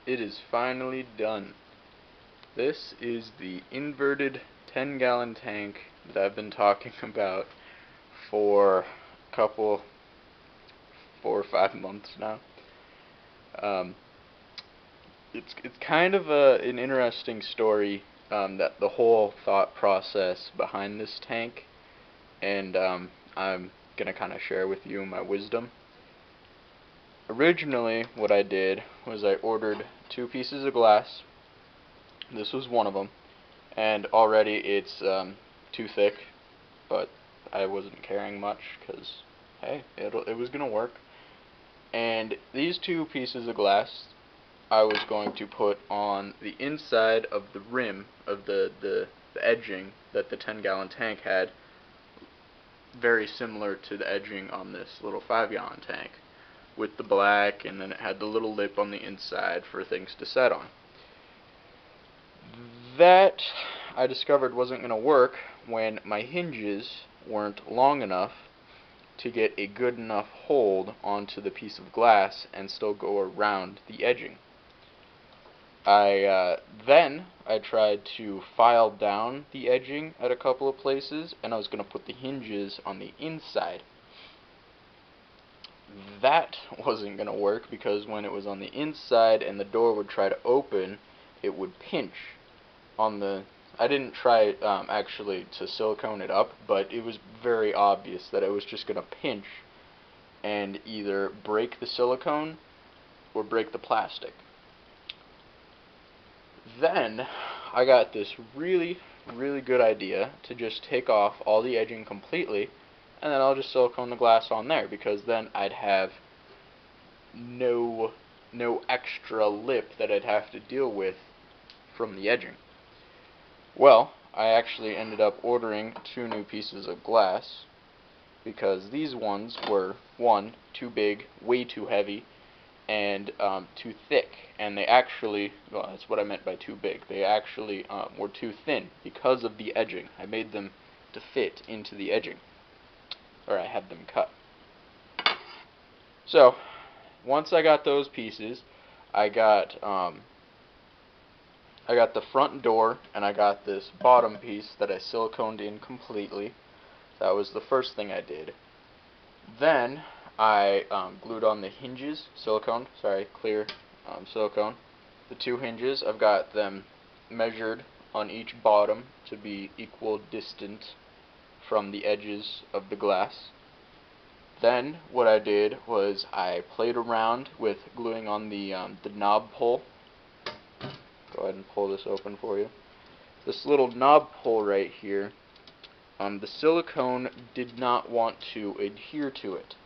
It is finally done. This is the inverted 10-gallon tank that I've been talking about for a couple, 4 or 5 months now. Um, it's kind of an interesting story, that the whole thought process behind this tank, and I'm gonna kind of share with you my wisdom. Originally, what I did was I ordered 2 pieces of glass. This was one of them, and already it's too thick, but I wasn't caring much because, hey, it was gonna work. And these 2 pieces of glass I was going to put on the inside of the rim of the edging that the 10-gallon tank had, very similar to the edging on this little 5-gallon tank, with the black, and then it had the little lip on the inside for things to set on. That I discovered wasn't going to work when my hinges weren't long enough to get a good enough hold onto the piece of glass and still go around the edging. Then I tried to file down the edging at a couple of places, and I was going to put the hinges on the inside. That wasn't going to work because when it was on the inside and the door would try to open, it would pinch on the... I didn't try actually to silicone it up, but it was very obvious that it was just going to pinch and either break the silicone or break the plastic. Then I got this really good idea to just take off all the edging completely, and then I'll just silicone the glass on there, because then I'd have no extra lip that I'd have to deal with from the edging. Well, I actually ended up ordering 2 new pieces of glass, because these ones were, 1, too big, way too heavy, and too thick. And they actually, well, that's what I meant by too big. They actually were too thin because of the edging. I made them to fit into the edging, or I had them cut. So once I got those pieces, I got the front door, and I got this bottom piece that I siliconed in completely. That was the first thing I did. Then I glued on the hinges, clear silicone. The 2 hinges, I've got them measured on each bottom to be equal distant from the edges of the glass. Then what I did was I played around with gluing on the knob pull. Go ahead and pull this open for you. This little knob pull right here, the silicone did not want to adhere to it.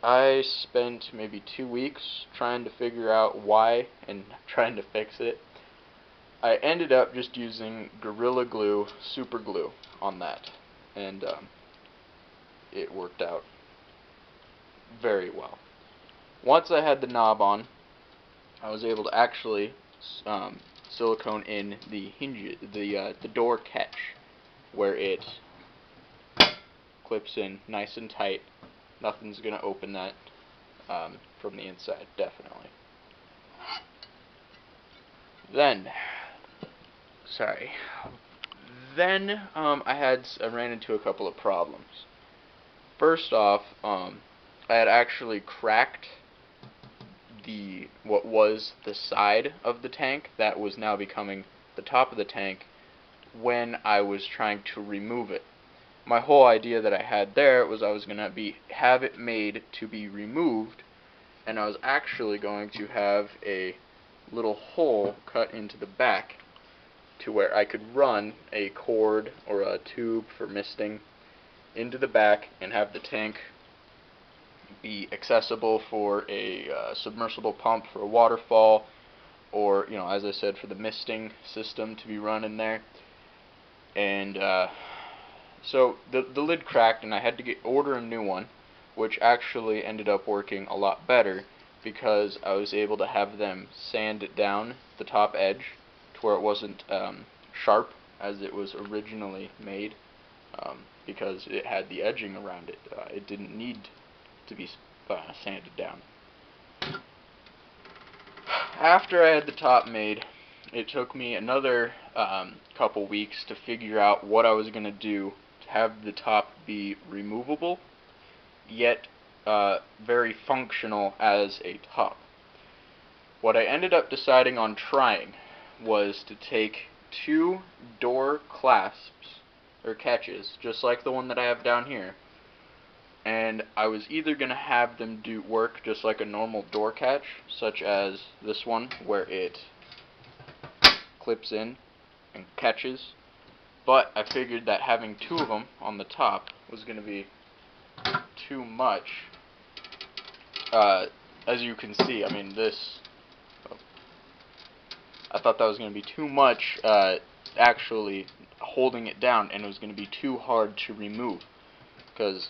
I spent maybe 2 weeks trying to figure out why and trying to fix it. I ended up just using Gorilla Glue super glue on that, and it worked out very well. Once I had the knob on, I was able to actually silicone in the hinge, the door catch, where it clips in nice and tight. Nothing's gonna open that from the inside, definitely. Then, I ran into a couple of problems. First off, I had actually cracked what was the side of the tank that was now becoming the top of the tank when I was trying to remove it. My whole idea that I had there was I was going to have it made to be removed, and I was actually going to have a little hole cut into the back to where I could run a cord or a tube for misting into the back and have the tank be accessible for a submersible pump for a waterfall, or, as I said, for the misting system to be run in there. And so the lid cracked, and I had to order a new one, which actually ended up working a lot better because I was able to have them sand it down the top edge to where it wasn't sharp as it was originally made, because it had the edging around it. It didn't need to be sanded down. After I had the top made, it took me another couple weeks to figure out what I was going to do to have the top be removable, yet very functional as a top. What I ended up deciding on trying was to take two door clasps, or catches, just like the one that I have down here, and I was either going to have them do work just like a normal door catch, such as this one where it clips in and catches, but I figured that having two of them on the top was going to be too much. As you can see, I mean, I thought that was going to be too much actually holding it down, and it was going to be too hard to remove, because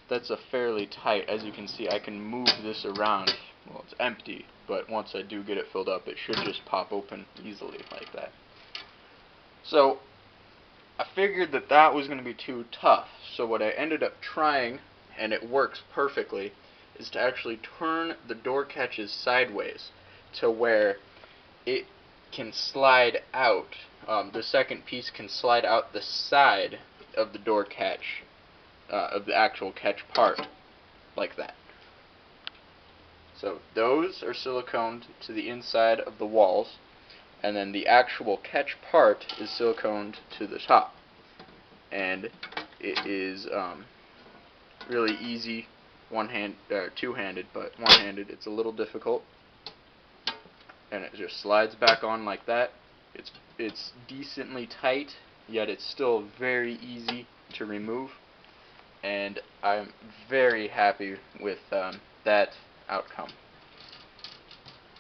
that's a fairly tight. As you can see, I can move this around. Well, it's empty, but once I do get it filled up, it should just pop open easily like that. So I figured that that was going to be too tough. So what I ended up trying, and it works perfectly, is to actually turn the door catches sideways to where it can slide out. The second piece can slide out the side of the door catch, of the actual catch part, like that. So those are siliconed to the inside of the walls, and then the actual catch part is siliconed to the top. And it is really easy, two-handed, but one-handed it's a little difficult. And it just slides back on like that. It's decently tight, yet it's still very easy to remove, and I'm very happy with that outcome.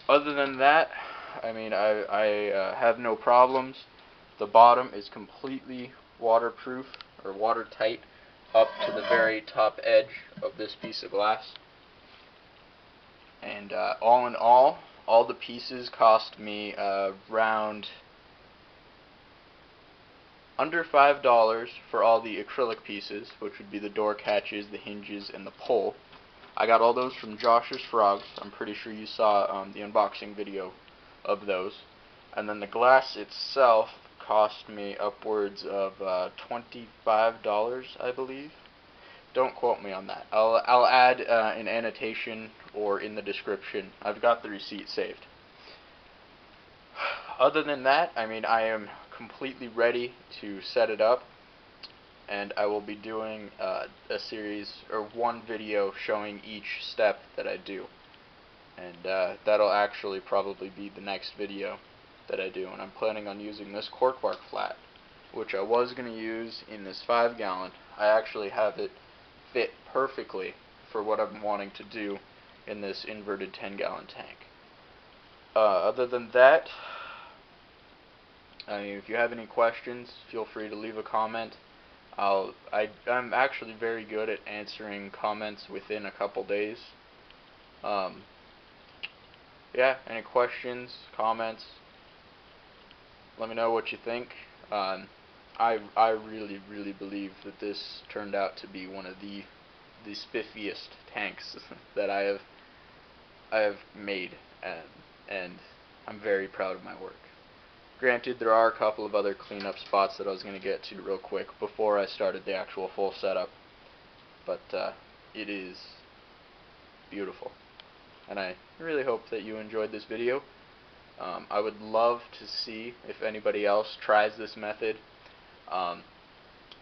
Other than that, I mean, I have no problems. The bottom is completely waterproof, or watertight, up to the very top edge of this piece of glass. And all in all the pieces cost me around under $5 for all the acrylic pieces, which would be the door catches, the hinges, and the pole. I got all those from Josh's Frogs. I'm pretty sure you saw the unboxing video of those. And then the glass itself cost me upwards of $25, I believe. Don't quote me on that. I'll add an annotation or in the description. I've got the receipt saved. Other than that, I mean, I am completely ready to set it up, and I will be doing a series, or one video, showing each step that I do. And that'll actually probably be the next video that I do. And I'm planning on using this cork bark flat, which I was going to use in this 5-gallon. I actually have it fit perfectly for what I'm wanting to do in this inverted 10-gallon tank. Other than that, I mean, if you have any questions, feel free to leave a comment. I'm actually very good at answering comments within a couple days. Yeah, any questions, comments, let me know what you think. I really believe that this turned out to be one of the spiffiest tanks that I have made, and I'm very proud of my work. Granted, there are a couple of other cleanup spots that I was going to get to real quick before I started the actual full setup, but it is beautiful, and I really hope that you enjoyed this video. I would love to see if anybody else tries this method.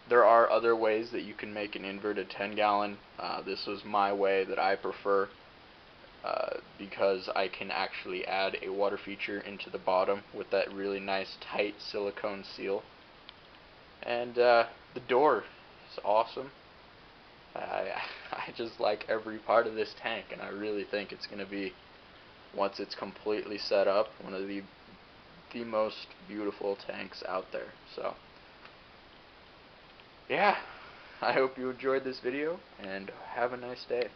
There are other ways that you can make an inverted 10-gallon. This was my way that I prefer, because I can actually add a water feature into the bottom with that really nice tight silicone seal. And the door is awesome. I just like every part of this tank, and I really think it's going to be, once it's completely set up, one of the most beautiful tanks out there. So yeah, I hope you enjoyed this video, and have a nice day.